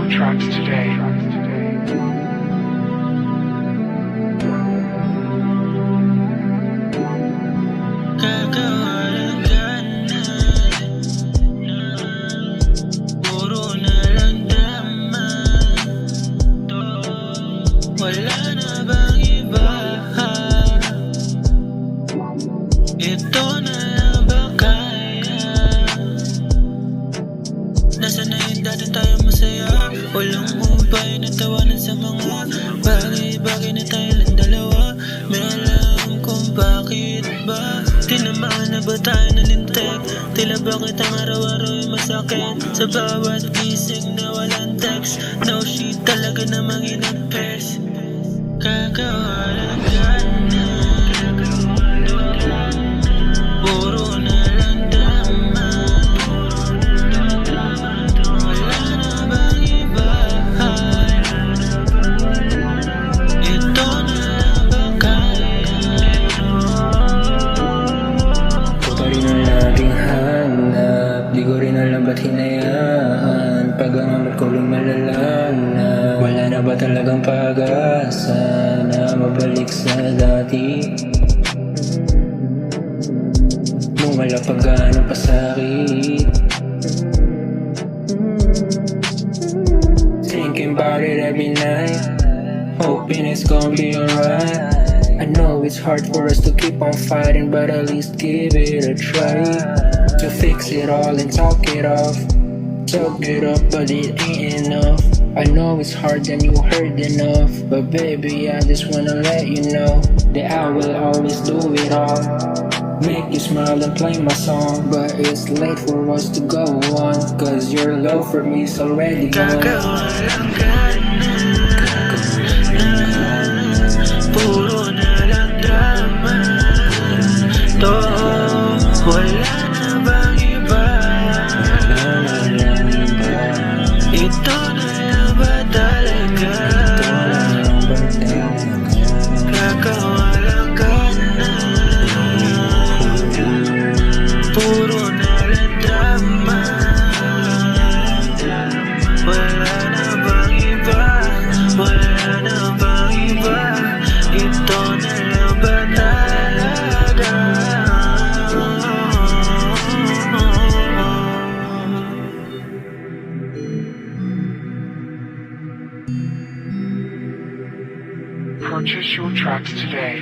your tracks today. Kakawalan ka na, puro na lang drama. Wala na bang iba? Ito na lang ba kaya? Nasaan na yung dati tayo masaya? Walang hubay na tawanan sa mga bagay-bagay na tayo lang dalawa. May alam kung bakit ba tinamaan na ba tayo ng lintik? Tila bakit ang araw-araw ay masakit? Sa bawat gising na walang text, no shit talaga namang in-pairs. Kakawalan ka na, puro na lang drama. Wala na bang iba? Ito na lang ba kaya? Ito pa rin ang laging hanap, di ko rin alam ba't hinayaan. Pag ang amat ko rin malala na, wala na ba talagang pag-asa na mabalik sa dati? Nung wala pa gaano pa sakit, thinking about it every night, hoping it's gonna be alright. I know it's hard for us to keep on fighting, but at least give it a try. To fix it all and talk it off, talk it up, but it ain't enough. I know it's hard and you heard enough, but baby, I just wanna let you know that I will always do it all. Make you smile and play my song, but it's late for us to go on, cause your love for me is already gone. Kakawalan ka na, puro na lang drama. Wala na bang iba? Ito na lang ba talaga? Kakawalan ka na, puro na lang drama. Wala na bang iba? Wala na bang iba? Ito na lang ba talaga? Purchase your tracks today.